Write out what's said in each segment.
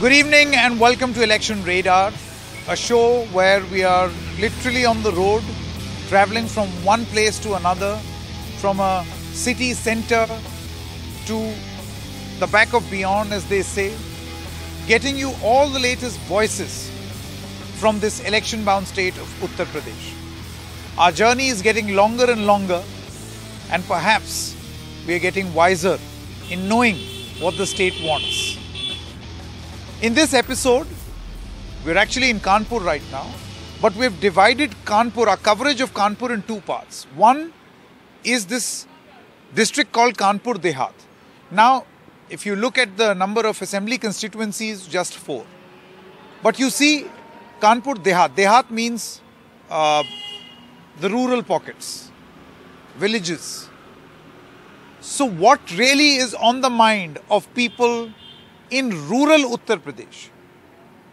Good evening and welcome to Election Radar, a show where we are literally on the road, traveling from one place to another, from a city center to the back of beyond, as they say, getting you all the latest voices from this election-bound state of Uttar Pradesh. Our journey is getting longer and longer, and perhaps we are getting wiser in knowing what the state wants. In this episode, we're actually in Kanpur right now, but we've divided Kanpur, our coverage of Kanpur, in two parts. One is this district called Kanpur Dehat. Now, if you look at the number of assembly constituencies, just 4. But you see Kanpur Dehat. Dehat means the rural pockets, villages. So what really is on the mind of people in rural Uttar Pradesh?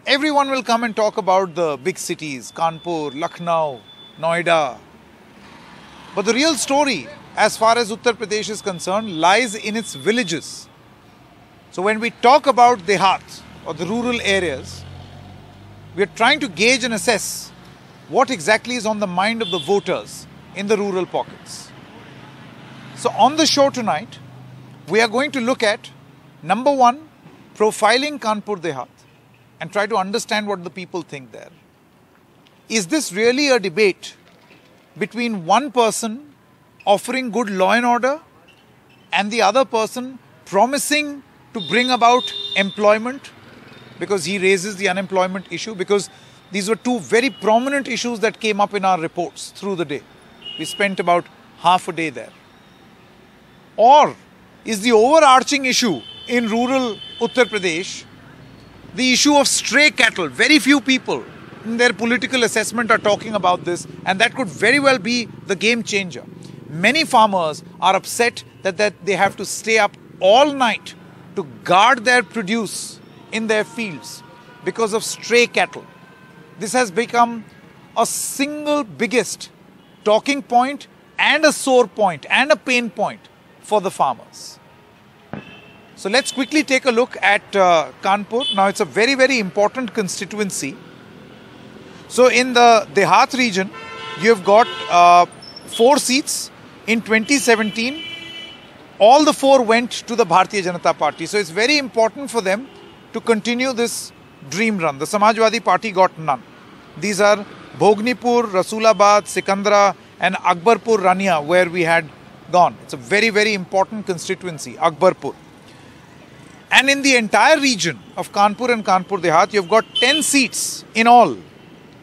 Everyone will come and talk about the big cities, Kanpur, Lucknow, Noida. But the real story, as far as Uttar Pradesh is concerned, lies in its villages. So when we talk about Dehat or the rural areas, we are trying to gauge and assess what exactly is on the mind of the voters in the rural pockets. So on the show tonight, we are going to look at, number one, profiling Kanpur Dehat and try to understand what the people think there. Is this really a debate between one person offering good law and order and the other person promising to bring about employment, because he raises the unemployment issue, because these were two very prominent issues that came up in our reports through the day. We spent about half a day there. Or is the overarching issue in rural Uttar Pradesh the issue of stray cattle? Very few people in their political assessment are talking about this, and that could very well be the game changer. Many farmers are upset that they have to stay up all night to guard their produce in their fields because of stray cattle. This has become a single biggest talking point and a sore point and a pain point for the farmers. So let's quickly take a look at Kanpur. Now it's a very, very important constituency. So in the Dehat region, you have got 4 seats. In 2017, all the 4 went to the Bharatiya Janata Party. So it's very important for them to continue this dream run. The Samajwadi Party got none. These are Bhognipur, Rasulabad, Sikandra and Akbarpur Rania, where we had gone. It's a very, very important constituency, Akbarpur. And in the entire region of Kanpur and Kanpur Dehat, you've got 10 seats in all.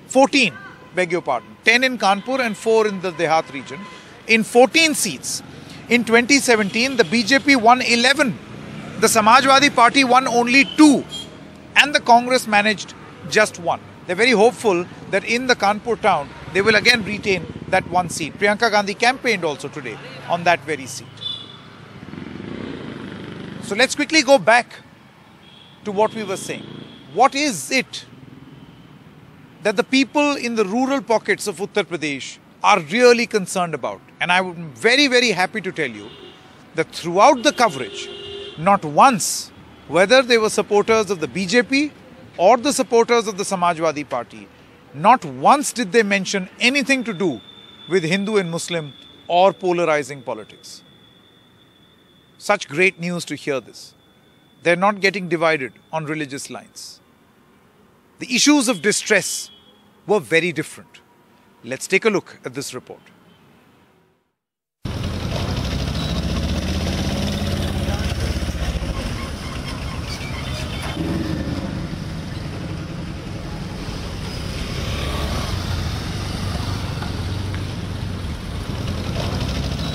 14, beg your pardon. 10 in Kanpur and 4 in the Dehat region. In 14 seats. In 2017, the BJP won 11. The Samajwadi Party won only 2. And the Congress managed just 1. They're very hopeful that in the Kanpur town, they will again retain that 1 seat. Priyanka Gandhi campaigned also today on that very seat. So let's quickly go back to what we were saying. What is it that the people in the rural pockets of Uttar Pradesh are really concerned about? And I'm very, very happy to tell you that throughout the coverage, not once, whether they were supporters of the BJP or the supporters of the Samajwadi Party, not once did they mention anything to do with Hindu and Muslim or polarizing politics. Such great news to hear this. They're not getting divided on religious lines. The issues of distress were very different. Let's take a look at this report.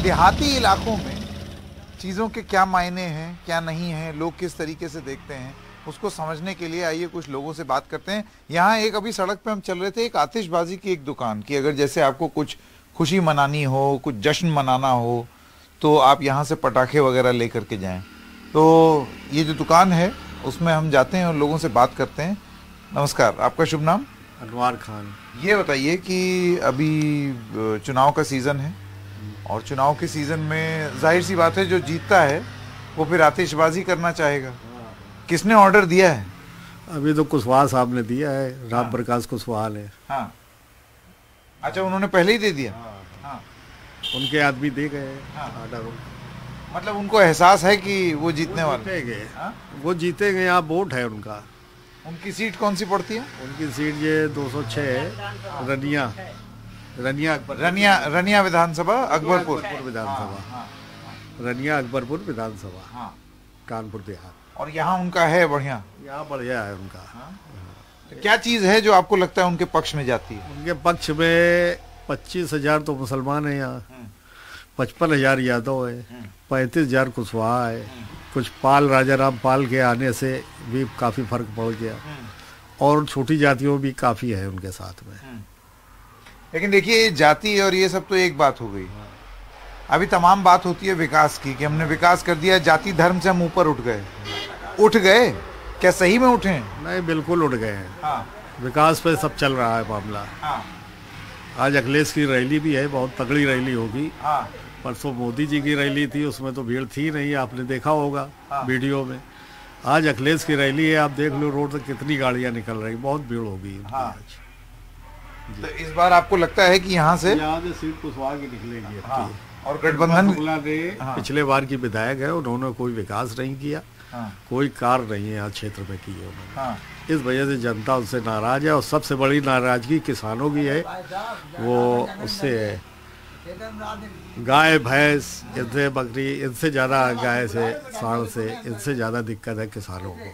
देहाती इलाकों में चीज़ों के क्या मायने हैं, क्या नहीं हैं, लोग किस तरीके से देखते हैं, उसको समझने के लिए आइए कुछ लोगों से बात करते हैं। यहाँ एक अभी सड़क पे हम चल रहे थे, एक आतिशबाजी की एक दुकान की, अगर जैसे आपको कुछ खुशी मनानी हो, कुछ जश्न मनाना हो, तो आप यहाँ से पटाखे वगैरह लेकर के जाएं। तो ये जो दुकान है उसमें हम जाते हैं और लोगों से बात करते हैं। नमस्कार, आपका शुभ नाम? अनवार खान। ये बताइए कि अभी चुनाव का सीज़न है और चुनाव के सीज़न में जाहिर सी बात है जो जीतता है वो फिर आतिशबाजी करना चाहेगा। किसने ऑर्डर दिया है? अभी तो कुशवाहा साहब ने दिया है, राम प्रकाश कुशवाहा ने। हाँ। अच्छा, उन्होंने पहले ही दे दिया। हाँ। उनके आदमी दे गए। हाँ। मतलब उनको एहसास है कि वो जीतने वाले हैं। वो जीतेंगे, यहाँ वोट है उनका। उनकी सीट कौन सी पड़ती है? उनकी सीट ये 206 है, रनिया रनिया विधानसभा, अकबरपुर विधानसभा, रनिया अकबरपुर विधानसभा, कानपुर देहात। और यहाँ उनका है बढ़िया, यहाँ बढ़िया है उनका। तो क्या चीज है जो आपको लगता है उनके पक्ष में जाती है? उनके पक्ष में 25,000 तो मुसलमान है यहाँ, 55,000 यादव है, 35,000 कुशवाहा है, कुछ पाल, राजा राम पाल के आने से भी काफी फर्क पड़ गया, और छोटी जातियों भी काफी है उनके साथ में। लेकिन देखिए, जाति और ये सब तो एक बात हो गई, अभी तमाम बात होती है विकास की, कि हमने विकास कर दिया, जाति धर्म से हम ऊपर उठ गए। क्या सही में उठे? नहीं, बिल्कुल उठ गए हैं। हाँ। विकास पे सब चल रहा है मामला। हाँ। आज अखिलेश की रैली भी है, बहुत तगड़ी रैली होगी। हाँ। परसों मोदी जी की रैली थी, उसमें तो भीड़ थी नहीं, आपने देखा होगा। हाँ। वीडियो में। आज अखिलेश की रैली है, आप देख लो रोड तक कितनी गाड़ियां निकल रही, बहुत भीड़ होगी। हाँ। तो इस बार आपको लगता है कि यहाँ से सीट कुशवाहा की निकलेगी। हाँ। और गठबंधन पिछले बार की विधायक है, उन्होंने कोई विकास नहीं किया। हाँ। कोई कार्य नहीं है यहाँ क्षेत्र में किए उन्होंने। हाँ। इस वजह से जनता उससे नाराज है, और सबसे बड़ी नाराजगी किसानों की है, वो उससे है। गाय भैंस, इनसे बकरी, इनसे ज़्यादा गाय से, सांड से, इनसे ज़्यादा दिक्कत है किसानों को।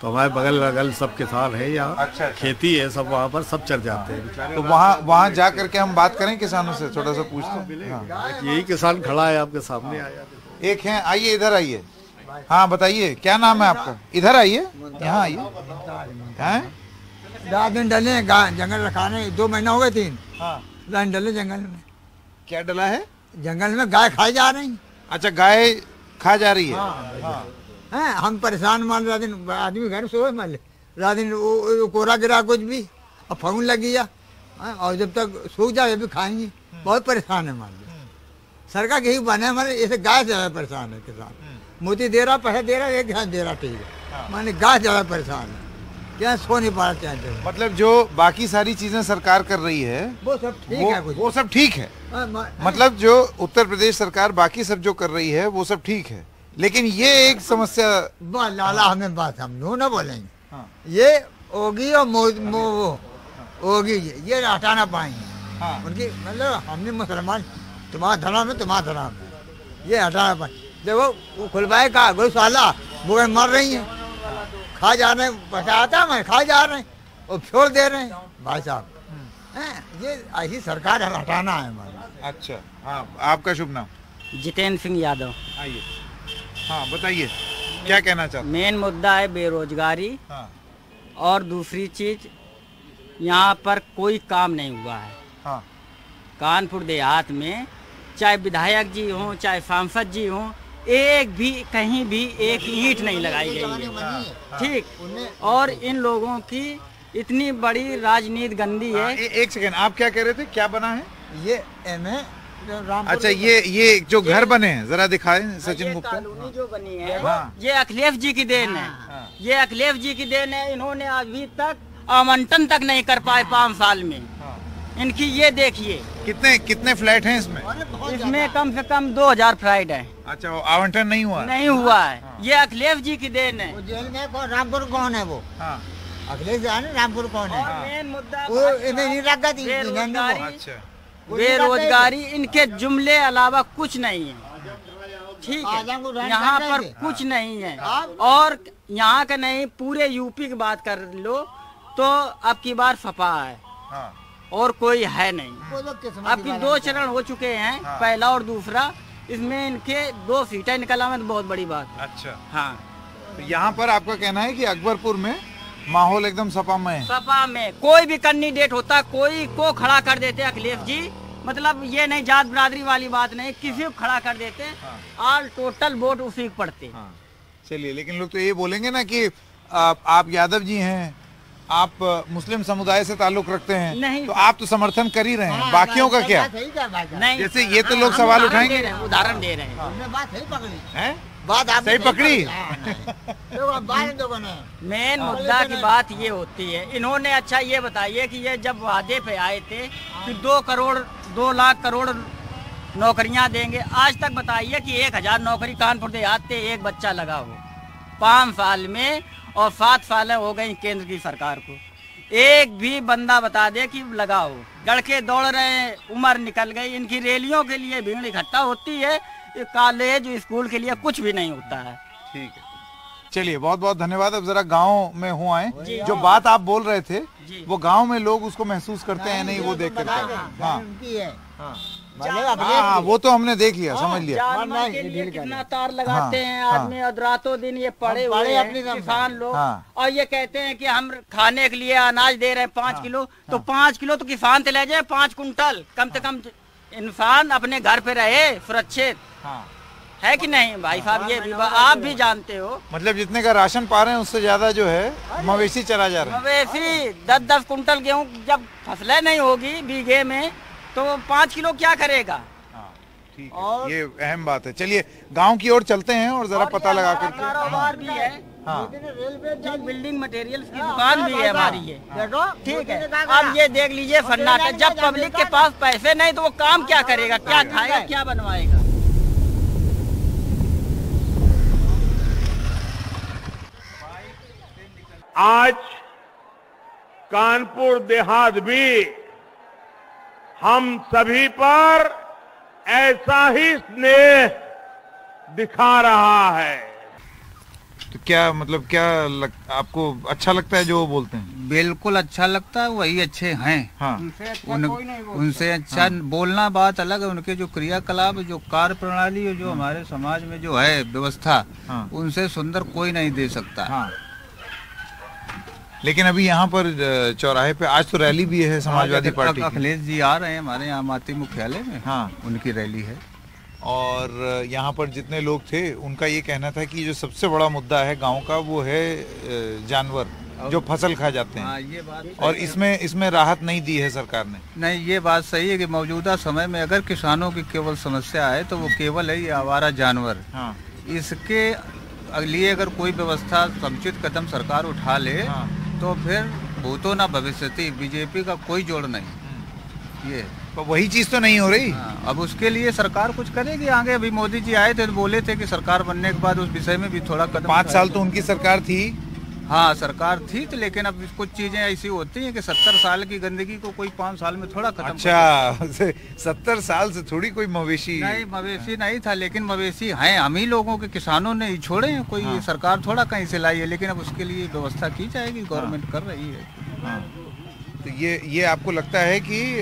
तो हमारे बगल बगल सब किसान है यहाँ। अच्छा। खेती है सब, वहाँ पर सब चल जाते हैं। तो वहाँ जा करके हम बात करें किसानों से, थोड़ा सा पूछते हैं। यही किसान खड़ा है आपके सामने, आया एक है। आइए, इधर आइए। हाँ, बताइए क्या नाम है आपका? इधर आइए, यहाँ आइए। रात दिन डले जंगल रखाने, 2 महीना हो गए, 3। हाँ। डले जंगल में। क्या डला है? जंगल में गाय खाई जा रही। अच्छा, गाय खा जा रही है। हाँ। हाँ। हम परेशान मान, रात दिन आदमी घर सोए मान, रात दिन कोरा गिरा कुछ भी, और फगुन लग गया, और जब तक सूख जाए भी खाएंगे। बहुत परेशान है मान लो। सरकार यही बने हमारे, ऐसे गाय से ज्यादा परेशान है किसान। मोदी दे रहा, पैसा दे रहा, एक घास दे रहा, ठीक है। माने गाय ज्यादा परेशान है, क्या सो नहीं पा रहा। मतलब जो बाकी सारी चीजें सरकार कर रही है वो सब ठीक है, वो सब ठीक है। मतलब जो उत्तर प्रदेश सरकार बाकी सब जो कर रही है वो सब ठीक है, लेकिन ये एक समस्या। लाला हमें बात हम दोनों बोलेंगे। हाँ। ये होगी और होगी, ये हटा ना पाएंगे। हाँ। उनकी मतलब हमने मुसलमान, तुम्हारा धर्म है, तुम्हारा धर्म है, ये हटा ना पाए। देखो वो खुलवाए का गौशाला, वो मर रही है, खा जा रहे हैं, बचाता मैं खा जा रहे हैं, और छोड़ दे रहे हैं भाई साहब। ये ऐसी सरकार हटाना है हमारा। अच्छा। हाँ, आपका शुभ नाम? जितेंद्र सिंह यादव। आइए। हाँ, बताइए क्या कहना चाहते? मेन मुद्दा है बेरोजगारी। हाँ। और दूसरी चीज, यहाँ पर कोई काम नहीं हुआ है। हाँ। कानपुर देहात में चाहे विधायक जी हों, चाहे सांसद जी हों, एक भी कहीं भी एक ईंट नहीं लगाई गई है। ठीक। और इन लोगों की इतनी बड़ी राजनीति गंदी है। एक सेकंड, आप क्या कह रहे थे? क्या बना है ये? अच्छा, ये जो घर बने हैं, जरा दिखाएं सचिन गुप्ता। कॉलोनी जो बनी है, ये अखिलेश जी की देन है। ये अखिलेश जी की देन है। इन्होंने अभी तक आवंटन तक नहीं कर पाए 5 साल में। इनकी ये देखिए, कितने फ्लैट हैं इसमें? इसमें कम से कम 2000 फ्लैट है। अच्छा, वो आवंटन नहीं हुआ? नहीं हुआ है। ये अखिलेश जी की देन है। वो जेल में रामपुर कौन है वो? हाँ। अखिलेश जी है, रामपुर कौन है? मेन मुद्दा बेरोजगारी, इनके जुमले अलावा कुछ नहीं है। ठीक है, यहाँ पर कुछ नहीं है। और यहाँ का नहीं, पूरे यूपी की बात कर लो तो अब की बार सपा है। हाँ। और कोई है नहीं। अब की 2 चरण हो चुके हैं। हाँ। पहला और दूसरा, इसमें इनके 2 सीटें निकला में तो बहुत बड़ी बात है। अच्छा। हाँ। तो यहाँ पर आपका कहना है कि अकबरपुर में माहौल एकदम सपा में है? सपा में कोई भी कैंडिडेट होता, कोई को खड़ा कर देते अखिलेश जी। मतलब ये नहीं जात बिरादरी वाली बात नहीं, किसी को खड़ा कर देते। हाँ। ऑल टोटल वोट उसी को पड़ते। हाँ। चलिए, लेकिन लोग तो ये बोलेंगे ना कि आप यादव जी हैं, आप मुस्लिम समुदाय से ताल्लुक रखते हैं, नहीं, तो आप तो समर्थन कर ही रहे हैं। हाँ, बाकियों का क्या? नहीं, जैसे ये तो लोग सवाल उठाएंगे। उदाहरण दे रहे हैं। बात आप सही पकड़ी। मेन मुद्दा की बात ये होती है, इन्होंने अच्छा ये बताइए कि ये जब वादे पे आए थे कि 2 लाख करोड़ नौकरियां देंगे, आज तक बताइए कि 1000 नौकरी कानपुर देहात से एक बच्चा लगा हो 5 साल में, और 7 साल हो गई केंद्र की सरकार को, एक भी बंदा बता दे कि लगा हो। लड़के दौड़ रहे हैं, उम्र निकल गई, इनकी रैलियों के लिए भीड़ इकट्ठा होती है, कॉलेज स्कूल के लिए कुछ भी नहीं होता है। ठीक है, चलिए बहुत बहुत धन्यवाद। अब जरा गांव में हो आए, जो बात आप बोल रहे थे वो गांव में लोग उसको महसूस करते हैं नहीं, वो देख करके। हाँ, वो तो हमने देख लिया, समझ लिया। जानवर के लिए कितना तार लगाते हैं आदमी, और रातों दिन ये पड़े हुए हैं किसान लोग, और ये कहते हैं कि हम खाने के लिए अनाज दे रहे हैं 5 किलो, तो 5 किलो तो किसान ले जाए, 5 कुंटल कम से कम इंसान अपने घर पे रहे सुरक्षित, है कि नहीं भाई साहब? ये भी आप भी जानते हो। मतलब जितने का राशन पा रहे हैं उससे ज्यादा जो है मवेशी चला जा रहा है। मवेशी 10-10 कुंटल गेहूँ जब फसलें नहीं होगी बीघे में, तो 5 किलो क्या करेगा? ठीक है, ये अहम बात है। चलिए गांव की ओर चलते हैं और जरा पता लगा करके। कारोबार भी है, बिल्डिंग मटेरियल की दुकान भी है हमारी, ये ठीक है। अब ये देख लीजिए सन्नाटा, जब पब्लिक के पास पैसे नहीं तो वो काम क्या करेगा, क्या खाएगा, क्या बनवाएगा? आज कानपुर देहात भी हम सभी पर ऐसा ही स्नेह दिखा रहा है। तो क्या मतलब आपको अच्छा लगता है जो वो बोलते हैं? बिल्कुल अच्छा लगता है, वही अच्छे हैं। हाँ। उनसे अच्छा बोलना बात अलग है, उनके जो क्रियाकलाप, जो कार्य प्रणाली, जो हमारे समाज में जो है व्यवस्था, उनसे सुंदर कोई नहीं दे सकता। लेकिन अभी यहाँ पर चौराहे पे आज तो रैली भी है समाजवादी पार्टी की। अखिलेश जी आ रहे हैं हमारे यहाँ माती मुख्यालय में, उनकी रैली है। और यहाँ पर जितने लोग थे उनका ये कहना था कि जो सबसे बड़ा मुद्दा है गांव का वो है जानवर जो फसल खा जाते हैं। ये बात और इसमें राहत नहीं दी है सरकार ने। नहीं, ये बात सही है कि मौजूदा समय में अगर किसानों की केवल समस्या है तो वो केवल है ये आवारा जानवर। इसके लिए अगर कोई व्यवस्था समुचित कदम सरकार उठा ले तो फिर भूतो ना भविष्यति, बीजेपी का कोई जोड़ नहीं। ये तो वही चीज तो नहीं हो रही। अब उसके लिए सरकार कुछ करेगी आगे। अभी मोदी जी आए थे तो बोले थे कि सरकार बनने के बाद उस विषय में भी थोड़ा कदम। 5 साल तो उनकी सरकार थी। हाँ, सरकार थी तो, लेकिन अब कुछ चीजें ऐसी होती हैं कि 70 साल की गंदगी को कोई 5 साल में थोड़ा खत्म। अच्छा, 70 साल से थोड़ी कोई मवेशी नहीं, मवेशी नहीं था, लेकिन मवेशी हैं हम ही लोगों के, किसानों ने ही छोड़े हैं, कोई सरकार थोड़ा कहीं से लाई है। लेकिन अब उसके लिए व्यवस्था की जाएगी, गवर्नमेंट कर रही है। तो ये आपको लगता है कि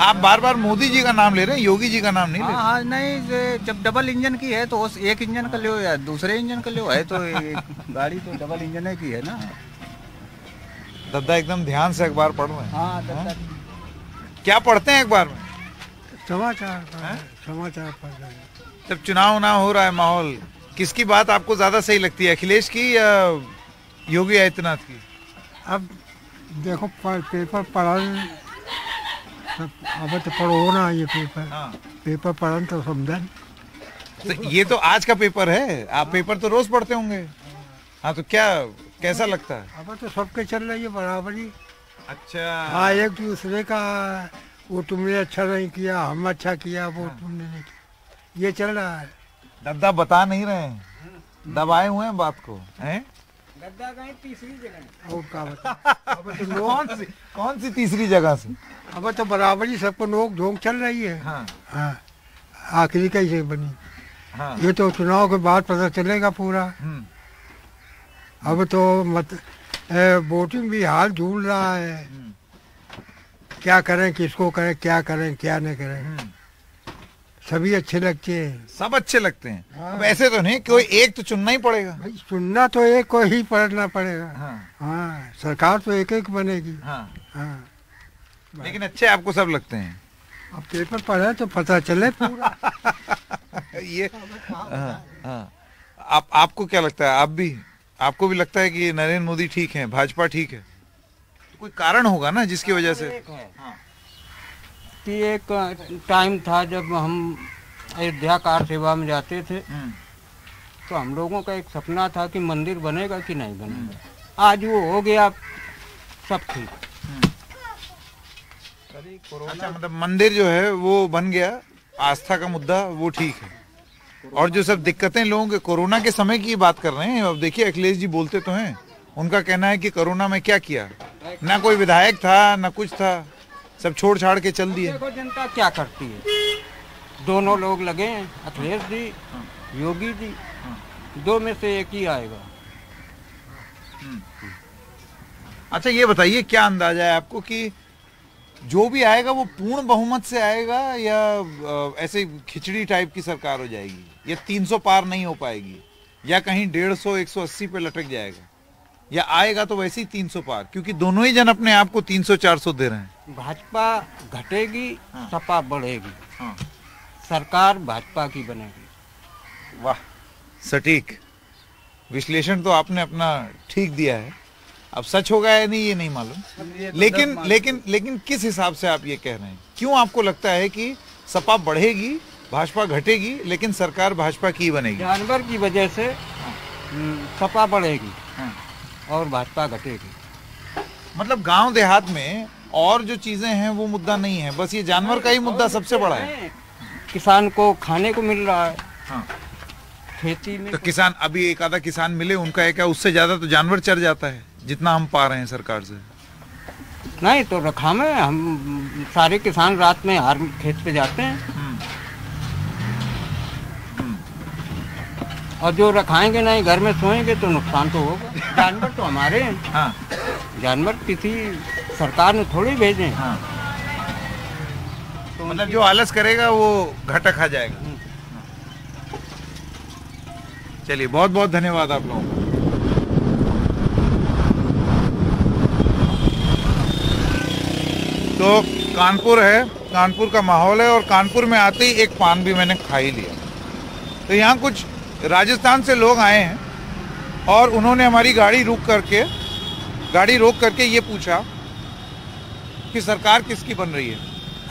आप बार बार मोदी जी का नाम ले रहे हैं, योगी जी का नाम नहीं ले रहे? हाँ, नहीं, जब डबल इंजन की है तो एक इंजन का ले या दूसरे इंजन का ले है, तो गाड़ी तो डबल इंजन की है ना। दद्दा एकदम ध्यान से अखबार पढ़ रहे हैं। हाँ, क्या पढ़ते हैं अखबार में? समाचार पढ़ रहे हैं। जब चुनाव हो रहा है माहौल, किसकी बात आपको ज्यादा सही लगती है, अखिलेश की या योगी आदित्यनाथ की? अब देखो पेपर पढ़न, अब तो पढ़ो ना ये पेपर पढ़न तो समझन। तो ये तो आज का पेपर है, आप पेपर तो रोज पढ़ते होंगे। हाँ, तो कैसा लगता है? अब तो सबके चल रही है बराबरी। अच्छा। हाँ, एक दूसरे का वो तुमने अच्छा नहीं किया, हम अच्छा किया, वो तुमने नहीं किया, ये चल रहा है। दद्दा बता नहीं रहे हैं, दबाए हुए हैं बात को, हैं? गद्दा कहीं तीसरी जगह। और क्या बता कौन सी तीसरी जगह से? अब तो बराबरी सबको नोक झोंक चल रही है। हाँ, आखिरी कैसे बनी? ये तो चुनाव के बाद पता चलेगा पूरा। अब तो वोटिंग भी हाल ढूंढ रहा है, क्या करें, किसको करें, क्या करें, क्या नहीं करें। सभी अच्छे लगते हैं, सब अच्छे लगते हैं। अब ऐसे तो नहीं, कोई एक तो चुनना ही पड़ेगा। भाई चुनना तो एक को ही पढ़ना पड़ेगा। हाँ, सरकार तो एक एक बनेगी। हाँ, लेकिन अच्छे आपको सब लगते हैं। अब पेपर पढ़े तो पता चले पूरा। ये आपको क्या लगता है? आपको भी लगता है कि नरेंद्र मोदी ठीक है, भाजपा ठीक है? तो कोई कारण होगा ना जिसकी वजह से। कि एक टाइम था जब हम अयोध्या कार सेवा में जाते थे, तो हम लोगों का एक सपना था कि मंदिर बनेगा कि नहीं बनेगा। आज वो हो गया, सब ठीक। अच्छा, मतलब मंदिर जो है वो बन गया, आस्था का मुद्दा वो ठीक है। और जो सब दिक्कतें लोगों के कोरोना के समय की बात कर रहे हैं, अब देखिए अखिलेश जी बोलते तो हैं, उनका कहना है कि कोरोना में क्या किया, ना कोई विधायक था ना कुछ था, सब छोड़ छाड़ के चल दिए। देखो जनता क्या करती है, दोनों लोग लगे हैं, अखिलेश जी, योगी जी, दो में से एक ही आएगा। अच्छा ये बताइए, क्या अंदाजा है आपको कि जो भी आएगा वो पूर्ण बहुमत से आएगा या ऐसे खिचड़ी टाइप की सरकार हो जाएगी, या 300 पार नहीं हो पाएगी, या कहीं 150 180 पे लटक जाएगा, या आएगा तो वैसे ही 300 पार? क्योंकि दोनों ही जन अपने आप को 300 400 दे रहे हैं। भाजपा घटेगी, सपा बढ़ेगी, सरकार भाजपा की बनेगी। वाह, सटीक विश्लेषण तो आपने अपना ठीक दिया है। अब सच होगा या नहीं ये नहीं मालूम, लेकिन किस हिसाब से आप ये कह रहे हैं? क्यों आपको लगता है कि सपा बढ़ेगी, भाजपा घटेगी, लेकिन सरकार भाजपा की बनेगी? जानवर की वजह से सपा बढ़ेगी और भाजपा घटेगी। मतलब गांव देहात में और जो चीजें हैं वो मुद्दा नहीं है, बस ये जानवर का ही मुद्दा सबसे बड़ा है। किसान को खाने को मिल रहा है, खेती में तो किसान, अभी एक आधा किसान मिले, उनका है क्या, उससे ज्यादा तो जानवर चर जाता है जितना हम पा रहे हैं सरकार से। नहीं तो रखा में हम सारे किसान रात में हर खेत पे जाते हैं, और जो रखाएंगे नहीं, घर में सोएंगे तो नुकसान तो होगा। जानवर तो हमारे हैं, जानवर किसी सरकार ने थोड़ी भेजे हैं। तो मतलब जो आलस करेगा वो घाटा खा जाएगा। चलिए, बहुत बहुत धन्यवाद आप लोगों को। तो कानपुर है, कानपुर का माहौल है, और कानपुर में आते ही एक पान भी मैंने खा ही लिया। तो यहाँ कुछ राजस्थान से लोग आए हैं और उन्होंने हमारी गाड़ी रोक करके ये पूछा कि सरकार किसकी बन रही है।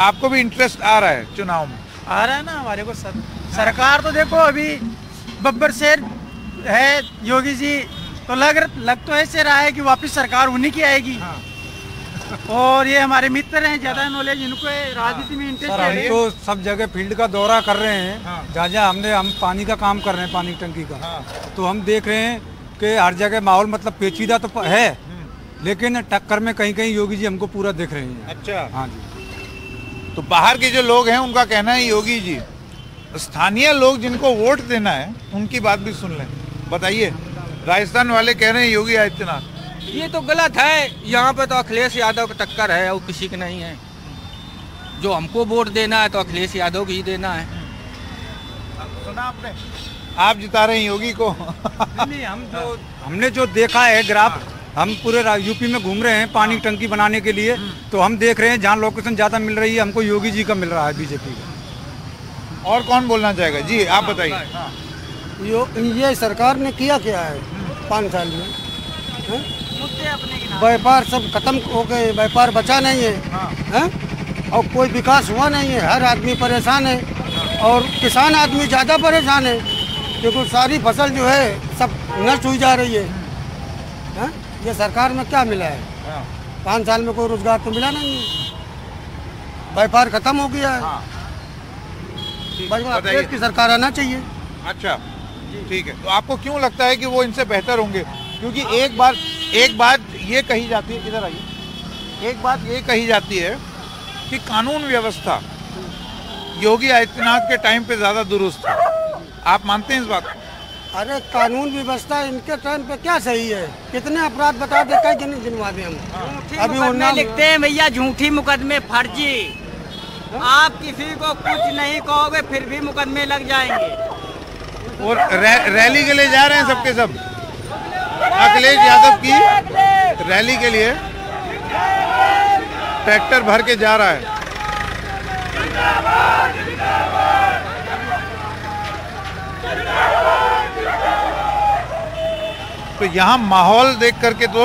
आपको भी इंटरेस्ट आ रहा है चुनाव में? आ रहा है ना हमारे को। सरकार तो देखो अभी बब्बर शेर है योगी जी, तो लग तो ऐसे रहा है कि वापस सरकार उन्हीं की आएगी। और ये हमारे मित्र हैं, ज्यादा नॉलेज इनको है, राजनीति में इंटरेस्ट है। हम तो सब जगह फील्ड का दौरा कर रहे हैं, जहाँ हम पानी का काम कर रहे हैं, पानी की टंकी का, तो हम देख रहे हैं कि हर जगह माहौल मतलब पेचीदा तो है, लेकिन टक्कर में कहीं कहीं योगी जी हमको पूरा दिख रहे हैं। अच्छा, हाँ जी। तो बाहर के जो लोग हैं उनका कहना है योगी जी, स्थानीय लोग जिनको वोट देना है उनकी बात भी सुन लें। बताइए, राजस्थान वाले कह रहे हैं योगी आदित्यनाथ। ये तो गलत है, यहाँ पे तो अखिलेश यादव की टक्कर है और किसी की नहीं है। जो हमको वोट देना है तो अखिलेश यादव की ही देना है। सुना आपने, आप जिता रहे हैं योगी को। नहीं, हमने जो देखा है ग्राफ, हम पूरे यूपी में घूम रहे हैं पानी की टंकी बनाने के लिए, तो हम देख रहे हैं जहाँ लोकेशन ज्यादा मिल रही है हमको योगी जी का मिल रहा है, बीजेपी का। और कौन बोलना चाहेगा? जी आप बताइए। ये सरकार ने किया क्या है 5 साल में? व्यापार सब खत्म हो गए, व्यापार बचा नहीं है, और कोई विकास हुआ नहीं है। हर आदमी परेशान है, और किसान आदमी ज़्यादा परेशान है, क्योंकि सारी फसल जो है सब नष्ट हुई जा रही है। ये सरकार में क्या मिला है? 5 साल में कोई रोजगार तो मिला नहीं है, व्यापार खत्म हो गया है। बताइए, की सरकार आना चाहिए। अच्छा, ठीक है। तो आपको क्यों लगता है कि वो इनसे बेहतर होंगे? क्योंकि एक बात ये कही जाती है, इधर आइए, एक बात ये कही जाती है कि कानून व्यवस्था योगी आदित्यनाथ के टाइम पे ज्यादा दुरुस्त है। आप मानते हैं इस बात को? अरे कानून व्यवस्था इनके टाइम पे क्या सही है? कितने अपराध बता दे, कई गिनवा दे हम। अभी मुकदमे लिखते हैं भैया, झूठी मुकदमे, फर्जी। आप किसी को कुछ नहीं कहोगे फिर भी मुकदमे लग जाएंगे। और रैली के लिए जा रहे हैं सबके सब। अखिलेश यादव की रैली के लिए ट्रैक्टर भर के जा रहा है। तो यहाँ माहौल देख करके तो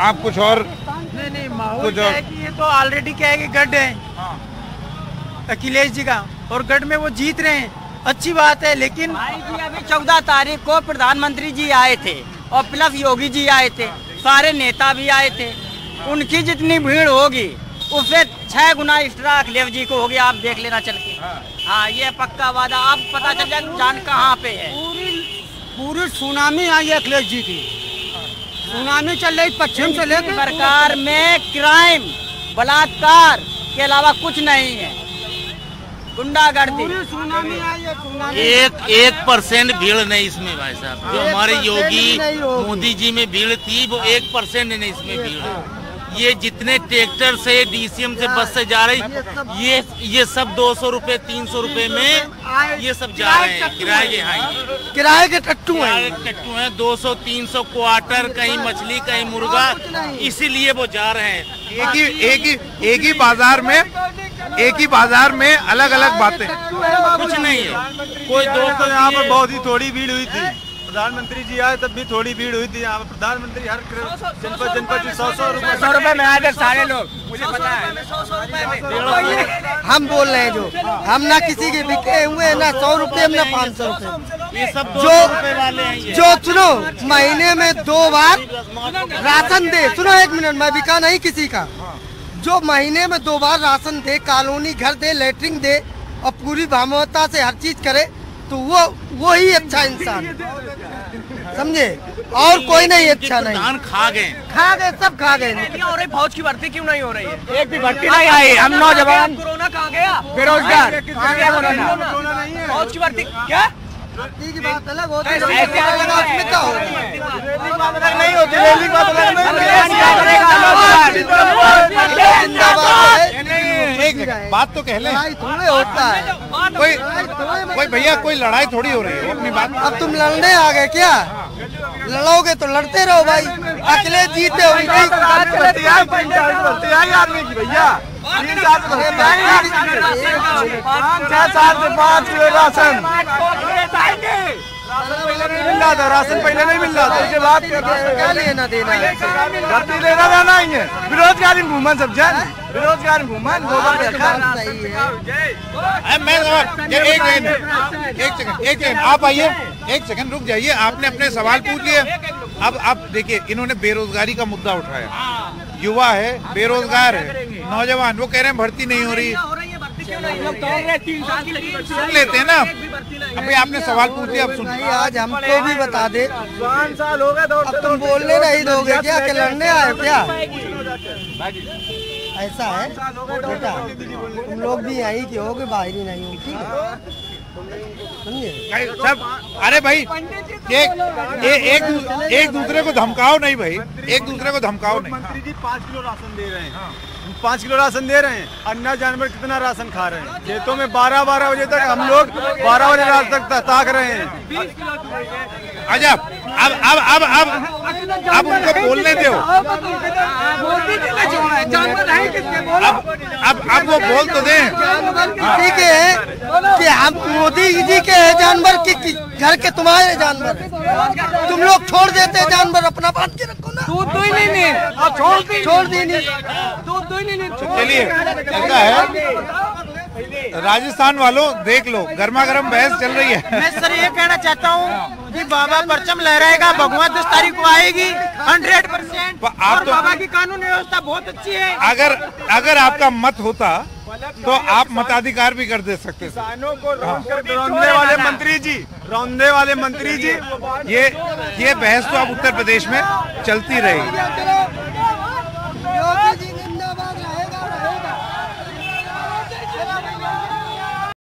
आप कुछ और नहीं माहौल क्या है कि ये तो ऑलरेडी क्या है कि गढ़ है अखिलेश जी का, और गढ़ में वो जीत रहे हैं, अच्छी बात है, लेकिन भाई जी अभी 14 तारीख को प्रधानमंत्री जी आए थे और प्लस योगी जी आए थे, सारे नेता भी आए थे। उनकी जितनी भीड़ होगी उससे 6 गुना एक्स्ट्रा अखिलेश जी को होगी, आप देख लेना चल के। हाँ ये पक्का वादा, आप पता चल जाए जान कहाँ पे है। पूरी सुनामी आई है अखिलेश जी की, सुनामी चल रही पश्चिम से लेकर। सरकार में क्राइम बलात्कार के अलावा कुछ नहीं है, गुंडागर्दी। 1% भीड़ नहीं इसमें भाई साहब। जो हमारे योगी मोदी जी में भीड़ थी वो 1% नहीं इसमें भीड़ है। ये जितने ट्रैक्टर से डीसीएम से बस से जा रही ये सब 200 रुपए 300 रुपए में ये सब जा रहे हैं किराए के। हाँ किराए के टट्टू हैं 200-300 क्वार्टर, कहीं मछली कहीं मुर्गा, इसीलिए वो जा रहे हैं। एक ही बाजार में अलग अलग बातें, कुछ नहीं है। कोई दोस्तों यहाँ पर बहुत ही थोड़ी भीड़ हुई थी, प्रधानमंत्री जी आए तब भी थोड़ी भीड़ हुई थी। यहाँ पर प्रधानमंत्री हर जनपद 100 रुपए में आए थे सारे लोग, मुझे पता है। हम बोल रहे हैं जो हम ना किसी के बिके हुए ना 100 रुपए में ना 500 रुपए, ये सब 200 रुपए वाले हैं। जो सुनो महीने में 2 बार राशन दे, सुनो 1 मिनट, मैं बिका नहीं किसी का, जो महीने में 2 बार राशन दे, कॉलोनी घर दे, लेटरिंग दे और पूरी भावनाता से हर चीज करे, तो वो ही अच्छा इंसान, समझे? और कोई नहीं अच्छा नहीं। खा गए सब खा गए। हो रही फौज की भर्ती क्यों नहीं हो रही है? एक भी भर्ती नहीं आई। हम नौजवान कोरोना कहाँ गया? बेरोजगार फौज की भर्ती क्या की बात अलग होती है, नहीं होती। बात तो कह ले, थोड़े होता है कोई भैया कोई लड़ाई थोड़ी हो रही है अपनी बात। अब तुम लड़ने आ गए क्या? लड़ोगे तो लड़ते रहो भाई, अकेले जीते हो। 50 आदमी की भैया 3 साल से 5 साल से 5 किलो राशन पहले नहीं मिल रहा था, उसके बाद क्या लेना देना है? भर्ती लेना देना ही है। बेरोजगारी घूमन सब जान, बेरोजगार घूमन एक सेकंड आप आइए, एक सेकंड रुक जाइए। आपने अपने सवाल पूछ लिए। अब देखिए, इन्होंने बेरोजगारी का मुद्दा उठाया। युवा है, बेरोजगार है, नौजवान, वो कह रहे हैं भर्ती नहीं हो रही। सुन लेते हैं ना, अभी आपने सवाल पूछ लिया, अब सुनिए। आज हमको भी बता दे, 5 साल हो गए तो अब तुम बोलने नहीं दोगे क्या कि लड़ने आए क्या? ऐसा है बेटा, तुम लोग भी यहीं के होगे, बाहर ही नहीं हो, ठीक है? सब अरे भाई एक दूसरे को धमकाओ नहीं भाई, एक दूसरे को धमकाओ नहीं। मंत्री जी 5 किलो राशन दे रहे हैं, 5 किलो राशन दे रहे हैं। अन्य जानवर कितना राशन खा रहे हैं? खेतों में 12 बजे तक हम लोग 12 बजे रात तक ताक रहे हैं। अच्छा, अब उनको बोलने दो। अब वो बोल तो दें। किसी के है कि हम मोदी जी के है जानवर की घर के तुम्हारे जानवर, तुम लोग छोड़ देते हैं जानवर, अपना बांध के रखो ना। दूध दो ही नहीं, छोड़ दी नहीं, दूध दो ही नहीं। चलिए, ऐसा है राजस्थान वालों, देख लो गर्मा गर्म बहस चल रही है। मैं सर ये कहना चाहता हूँ कि बाबा परचम लहराएगा, भगवा 10 तारीख को आएगी 100%। आप तो बाबा की कानून व्यवस्था बहुत अच्छी है। अगर आपका मत होता तो आप मताधिकार भी कर दे सकते। किसानों को रौंदने वाले मंत्री जी, ये बहस तो अब उत्तर प्रदेश में चलती रहेगी।